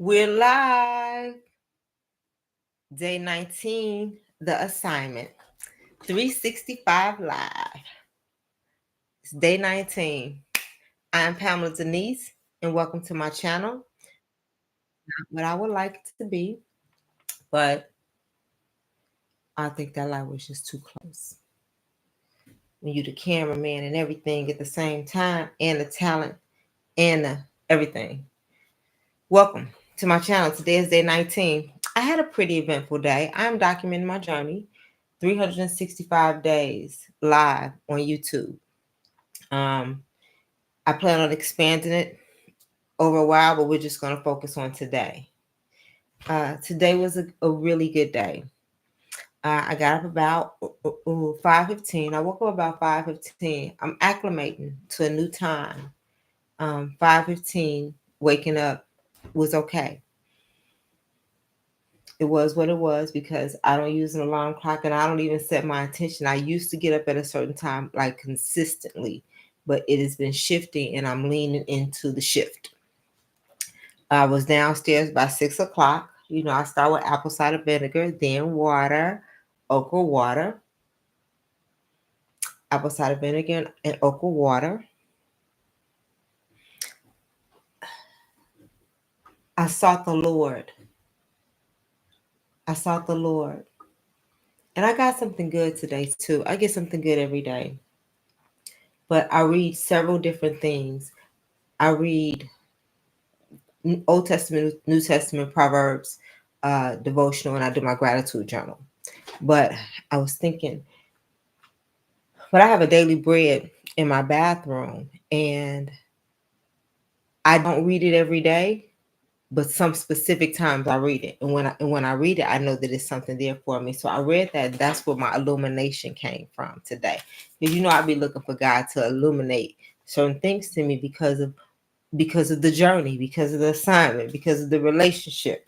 We're live. Day 19, the assignment. 365 live. It's day 19. I'm Pamela Denise, and welcome to my channel. Not what I would like it to be, but I think that light was just too close. When you're the cameraman and everything at the same time, and the talent, and everything. Welcome to my channel. Today is day 19. I had a pretty eventful day. I'm documenting my journey. 365 days live on YouTube. I plan on expanding it over a while, but we're just going to focus on today. Today was a really good day. I got up about 5:15. I woke up about 5:15. I'm acclimating to a new time. 5:15, waking up was okay. It was what it was because I don't use an alarm clock and I don't even set my attention. I used to get up at a certain time, like consistently, but it has been shifting and I'm leaning into the shift. I was downstairs by 6 o'clock. You know, I start with apple cider vinegar, then water, okra water, apple cider vinegar and okra water. I sought the Lord. I sought the Lord. And I got something good today too. I get something good every day. But I read several different things. I read Old Testament, New Testament, Proverbs, devotional, and I do my gratitude journal. But I was thinking, but I have a daily bread in my bathroom, and I don't read it every day, but some specific times I read it. And when I read it, I know that it's something there for me. So I read that. That's where my illumination came from today. Because I'd be looking for God to illuminate certain things to me because of the journey, because of the assignment, because of the relationship.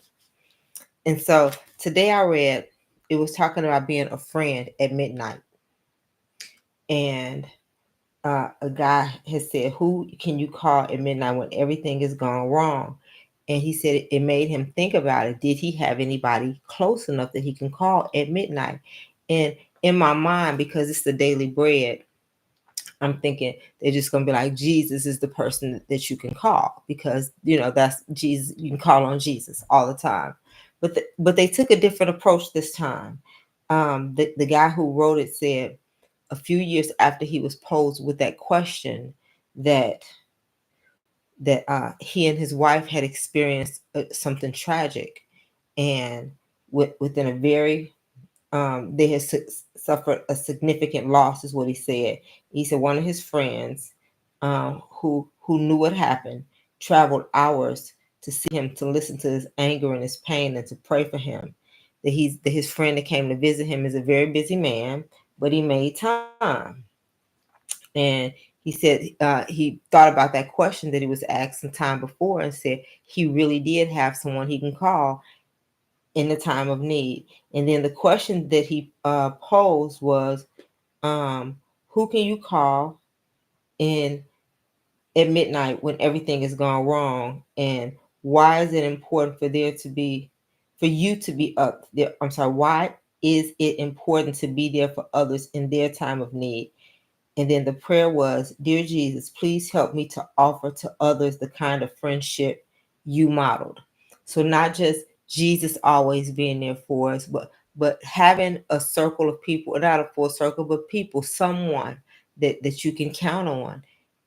And so today I read, it was talking about being a friend at midnight. And a guy has said, who can you call at midnight when everything is gone wrong? And he said it made him think about it. Did he have anybody close enough that he can call at midnight? And in my mind, because it's the daily bread, I'm thinking they're just going to be like, Jesus is the person that you can call because, that's Jesus. You can call on Jesus all the time. But they took a different approach this time. The guy who wrote it said a few years after he was posed with that question that he and his wife had experienced something tragic, and within a very they had suffered a significant loss, is what he said. He said one of his friends who knew what happened traveled hours to see him, to listen to his anger and his pain, and to pray for him. That his friend that came to visit him is a very busy man, but he made time. And he said he thought about that question that he was asked some time before and said he really did have someone he can call in the time of need. And then the question that he posed was, who can you call at midnight when everything is gone wrong? And why is it important for you to be up there? I'm sorry, why is it important to be there for others in their time of need? And then the prayer was, Dear Jesus, please help me to offer to others the kind of friendship you modeled. So not just Jesus always being there for us, but having a circle of people, not a full circle, but people, someone that you can count on,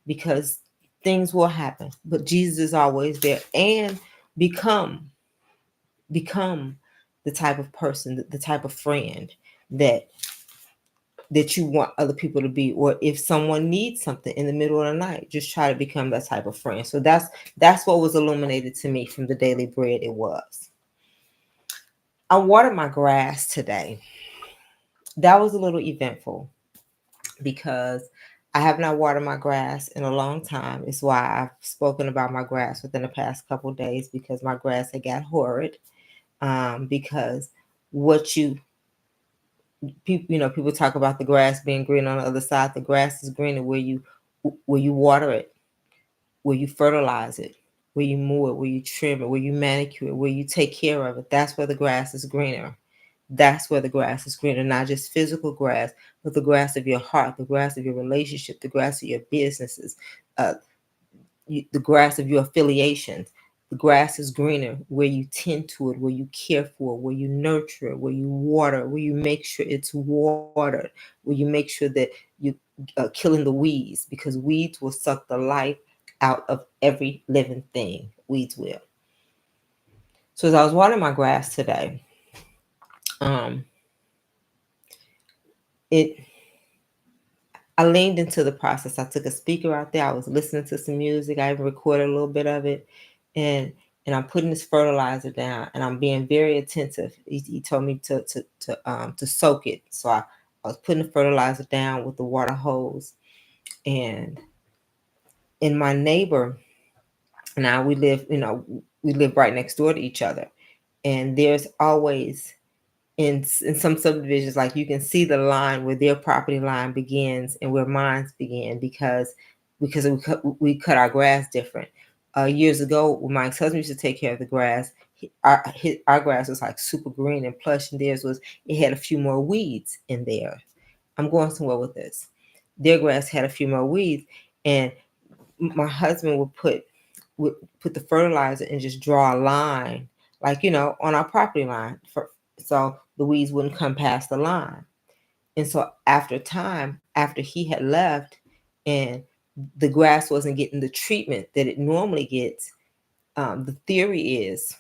because things will happen. But Jesus is always there. And become the type of person, the type of friend that you want other people to be. Or if someone needs something in the middle of the night, just try to become that type of friend. So that's what was illuminated to me from the daily bread. It was, I watered my grass today. That was a little eventful because I have not watered my grass in a long time. It's why I've spoken about my grass within the past couple of days, because my grass had got horrid. Because people talk about the grass being green on the other side. The grass is greener where you water it, where you fertilize it, where you mow it, where you trim it, where you manicure it, where you take care of it. That's where the grass is greener. That's where the grass is greener, not just physical grass, but the grass of your heart, the grass of your relationship, the grass of your businesses, uh, the grass of your affiliations. The grass is greener where you tend to it, where you care for it, where you nurture it, where you water, where you make sure it's watered, where you make sure that you killing the weeds, because weeds will suck the life out of every living thing. Weeds will. So as I was watering my grass today, um, it I leaned into the process. I took a speaker out there. I was listening to some music. I even recorded a little bit of it, and I'm putting this fertilizer down, and I'm being very attentive. He told me to soak it, so I was putting the fertilizer down with the water hose, and in my neighbor, now we live right next door to each other, and there's always in some subdivisions, like you can see the line where their property line begins and where mine begin, because we cut our grass different. Years ago, when my ex-husband used to take care of the grass, our grass was like super green and plush, and theirs was, it had a few more weeds in there. I'm going somewhere with this. Their grass had a few more weeds, and my husband would put the fertilizer and just draw a line, like, on our property line, so the weeds wouldn't come past the line. And so after time, after he had left, and the grass wasn't getting the treatment that it normally gets, the theory is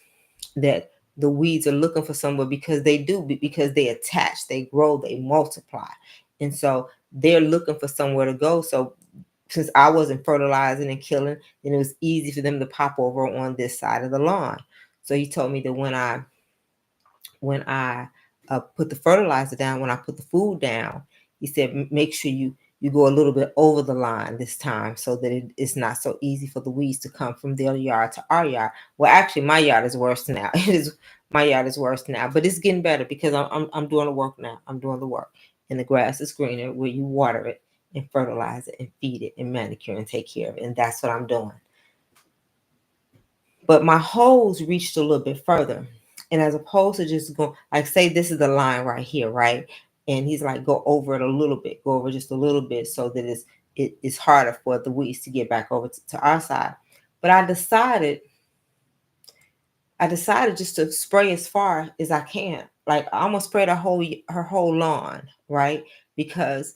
that the weeds are looking for somewhere, because because they attach, they grow, they multiply. And so they're looking for somewhere to go. So since I wasn't fertilizing and killing, then it was easy for them to pop over on this side of the lawn. So he told me that when I put the fertilizer down, when I put the food down, he said, make sure you go a little bit over the line this time, so that it's not so easy for the weeds to come from their yard to our yard. Well, actually, my yard is worse now. My yard is worse now, but it's getting better, because I'm doing the work now. I'm doing the work, and the grass is greener where you water it and fertilize it and feed it and manicure and take care of it, and that's what I'm doing. But my hose reached a little bit further. And as opposed to just going, like, say this is the line right here, right? And he's like, go over it a little bit, go over just a little bit, so that it's harder for the weeds to get back over to our side. But I decided just to spray as far as I can. Like, I almost sprayed her whole lawn, right? Because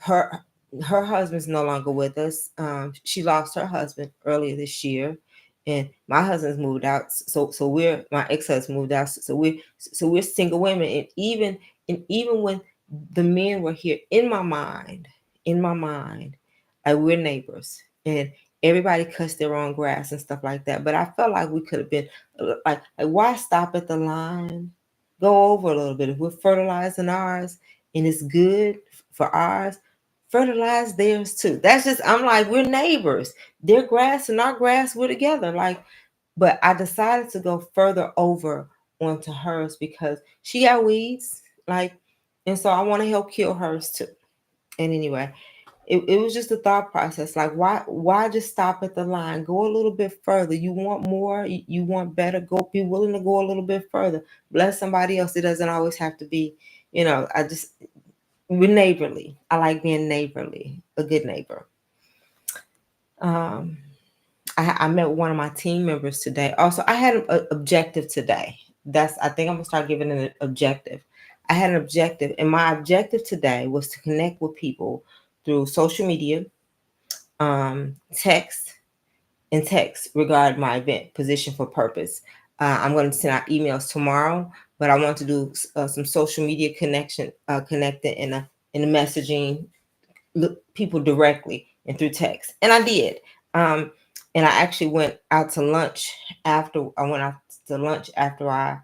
her her husband's no longer with us. She lost her husband earlier this year, and my husband's moved out. So my ex-husband moved out. So we're single women, and even when the men were here, in my mind, like, we're neighbors, and everybody cuts their own grass and stuff like that. But I felt like we could have been like, why stop at the line? Go over a little bit. If we're fertilizing ours and it's good for ours, fertilize theirs too. That's just, I'm like, we're neighbors. Their grass and our grass, we're together. Like, but I decided to go further over onto hers, because she got weeds. Like, and so I want to help kill hers too. And anyway, it was just a thought process. Like, why just stop at the line? Go a little bit further. You want more, you want better, go, be willing to go a little bit further. Bless somebody else. It doesn't always have to be, we're neighborly. I like being neighborly, a good neighbor. I met one of my team members today. Also, I had an objective today. I think I'm gonna start giving an objective. I had an objective, and my objective today was to connect with people through social media, text regarding my event, Position for Purpose. I'm going to send out emails tomorrow, but I want to do some social media connecting in the messaging, people directly and through text. And I did. And I actually went out to lunch after I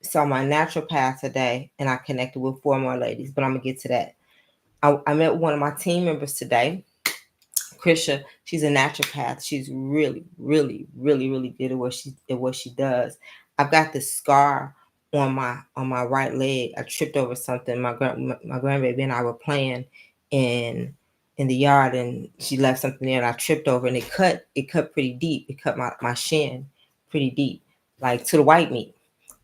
saw my naturopath today, and I connected with 4 more ladies, but I'm gonna get to that. I met one of my team members today, Krisha. She's a naturopath. She's really, really, really, really good at what she does. I've got this scar on my right leg. I tripped over something. My grandbaby and I were playing, and in the yard, and she left something there and I tripped over, and it cut pretty deep. It cut my shin pretty deep, like to the white meat.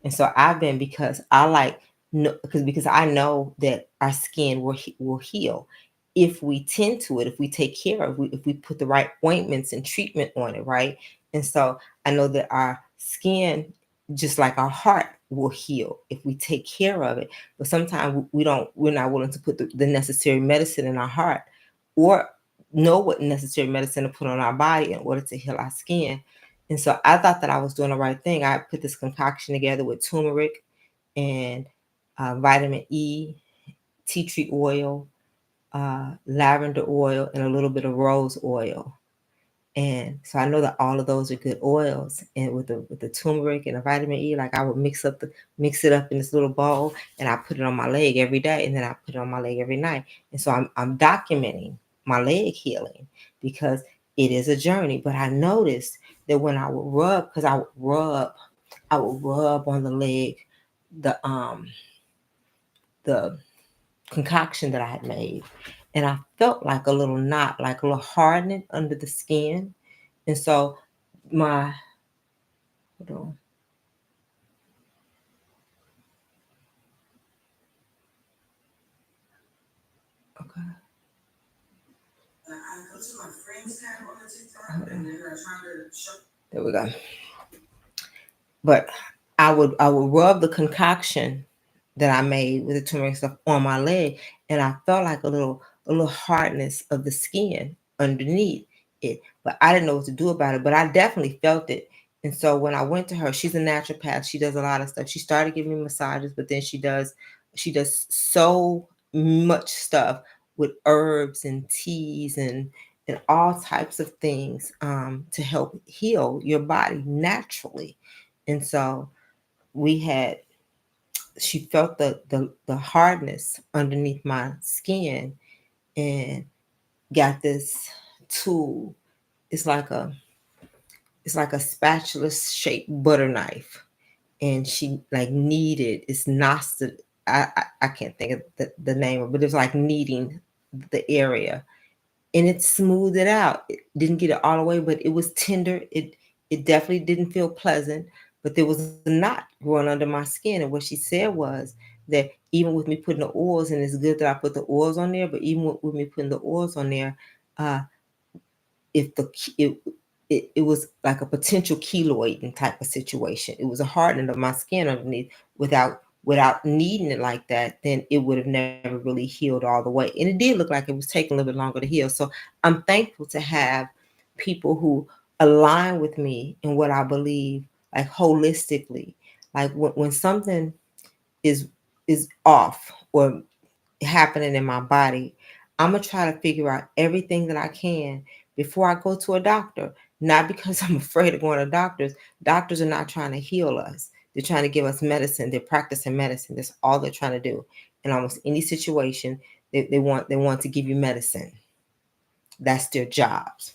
And so I've been, because I like, no, because I know that our skin will heal if we tend to it, if we take care of it, if we put the right ointments and treatment on it, right? And so I know that our skin, just like our heart, will heal if we take care of it. But sometimes we're not willing to put the necessary medicine in our heart, or know what necessary medicine to put on our body in order to heal our skin. And so I thought that I was doing the right thing. I put this concoction together with turmeric and vitamin E, tea tree oil, lavender oil, and a little bit of rose oil. And so I know that all of those are good oils. And with the turmeric and the vitamin E, like I would mix it up in this little bowl, and I put it on my leg every day, and then I put it on my leg every night. And so I'm documenting my leg healing, because it is a journey. But I noticed that when I would rub, because I would rub on the leg the concoction that I had made, and I felt like a little knot, like a little hardening under the skin. And so my hold on. Okay. There we go. But I would rub the concoction that I made with the turmeric stuff on my leg, and I felt like a little hardness of the skin underneath it. But I didn't know what to do about it. But I definitely felt it. And so when I went to her, she's a naturopath. She does a lot of stuff. She started giving me massages, but then she does so much stuff with herbs and teas and all types of things, to help heal your body naturally. And so we had she felt the hardness underneath my skin, and got this tool. It's like a it's like a spatula shaped butter knife, and she like kneaded. It's nosted. I can't think of the name of it, but it's like kneading the area, and it smoothed it out. It didn't get it all the way, but it was tender. It definitely didn't feel pleasant, but there was a knot growing under my skin. And what she said was that even with me putting the oils, and it's good that I put the oils on there, but even with me putting the oils on there, uh, if the it was like a potential keloid type of situation. It was a hardening of my skin underneath. Without needing it like that, then it would have never really healed all the way. And it did look like it was taking a little bit longer to heal. So I'm thankful to have people who align with me in what I believe, like holistically. Like when something is off or happening in my body, I'm gonna try to figure out everything that I can before I go to a doctor. Not because I'm afraid of going to doctors. Doctors are not trying to heal us. They're trying to give us medicine. They're practicing medicine. That's all they're trying to do. In almost any situation, they want to give you medicine. That's their jobs,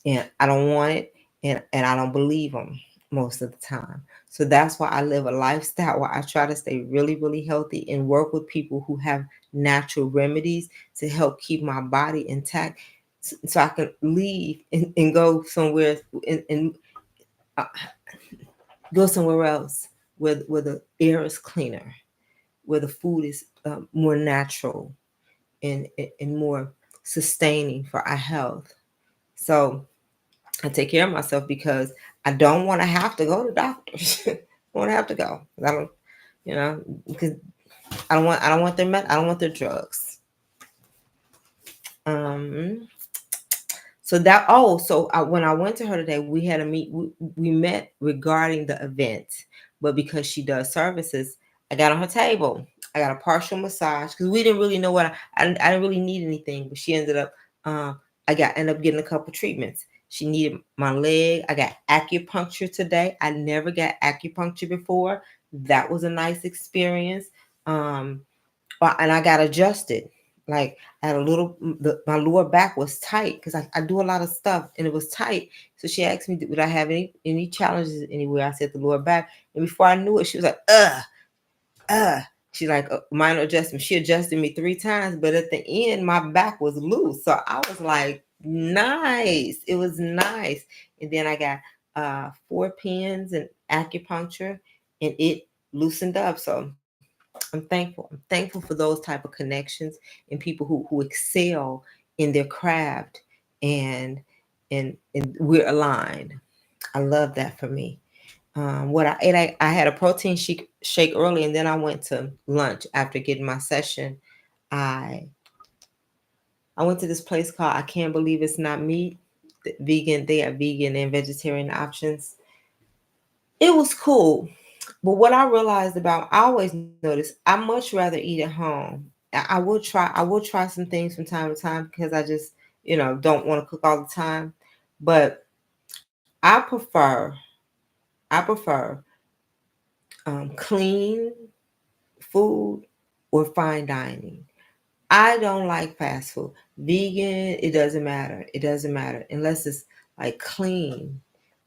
and I don't want it, and I don't believe them most of the time. So that's why I live a lifestyle where I try to stay really, really healthy and work with people who have natural remedies to help keep my body intact, so I can leave and go somewhere, and uh, go somewhere else where the air is cleaner, where the food is more natural and more sustaining for our health. So I take care of myself because I don't want to have to go to doctors. I want to have to go. I don't, because I don't want their drugs. Um, when I went to her today, we had a meet. We met regarding the event, but because she does services, I got on her table. I got a partial massage because we didn't really know I didn't really need anything, but she ended up. Ended up getting a couple treatments. She needed my leg. I got acupuncture today. I never got acupuncture before. That was a nice experience. Um, and I got adjusted. Like I had my lower back was tight because I do a lot of stuff and it was tight. So she asked me, would I have any challenges anywhere? I said the lower back. And before I knew it, she was like, ugh. She like minor adjustment. She adjusted me 3 times, but at the end, my back was loose. So I was like, nice. It was nice. And then I got 4 pins and acupuncture, and it loosened up. So I'm thankful. I'm thankful for those type of connections and people who excel in their craft, and and we're aligned. I love that for me. What I ate, I had a protein shake early, and then I went to lunch after getting my session. I I went to this place called I Can't Believe It's Not Meat. Vegan, they have vegan and vegetarian options. It was cool. But what I realized about, I always notice I much rather eat at home. I will try some things from time to time because I just, don't want to cook all the time. But I prefer clean food or fine dining. I don't like fast food. Vegan, it doesn't matter. It doesn't matter unless it's like clean.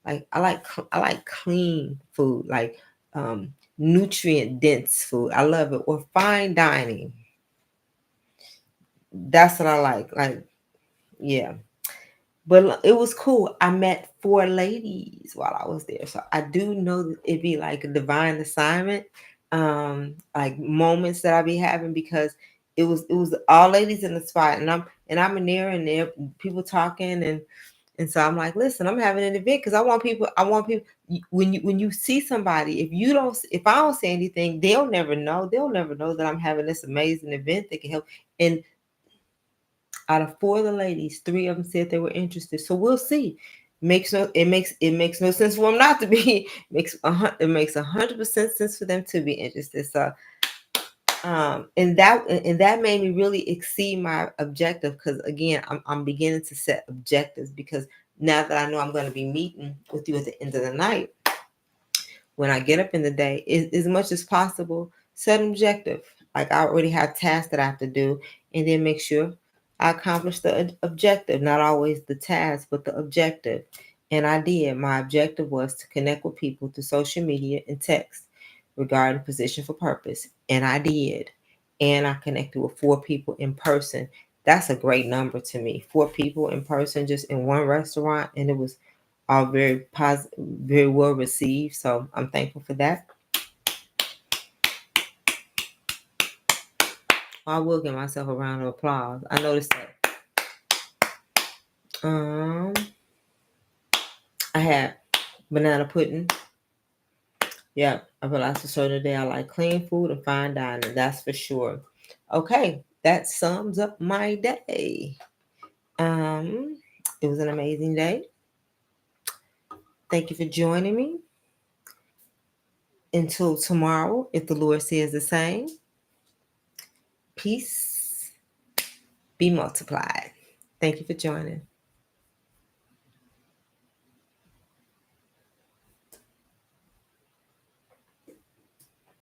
Like I like clean food, like nutrient dense food. I love it. Or fine dining. That's what I like. Like, yeah. But it was cool. I met 4 ladies while I was there. So I do know that it'd be like a divine assignment, like moments that I be having, because it was all ladies in the spot, and I'm in there, and there people talking, and so I'm like, listen, I'm having an event because I want people when you see somebody, if I don't say anything, they'll never know that I'm having this amazing event that can help. And out of 4 of the ladies, 3 of them said they were interested. So we'll see. It makes no sense for them not to be. It makes 100% sense for them to be interested. So and that made me really exceed my objective, because again, I'm beginning to set objectives, because now that I know I'm going to be meeting with you at the end of the night, when I get up in the day, as much as possible, set an objective. Like, I already have tasks that I have to do, and then make sure I accomplish the objective. Not always the task, but the objective. And I did. My objective was to connect with people through social media and text regarding position for purpose. And I did. And I connected with 4 people in person. That's a great number to me. 4 people in person, just in one restaurant, and it was all very positive, very well received. So I'm thankful for that. I will give myself a round of applause. I noticed that. I had banana pudding. Yeah, I realized a certain day I like clean food and fine dining. That's for sure. Okay, that sums up my day. It was an amazing day. Thank you for joining me. Until tomorrow, if the Lord says the same, peace be multiplied. Thank you for joining.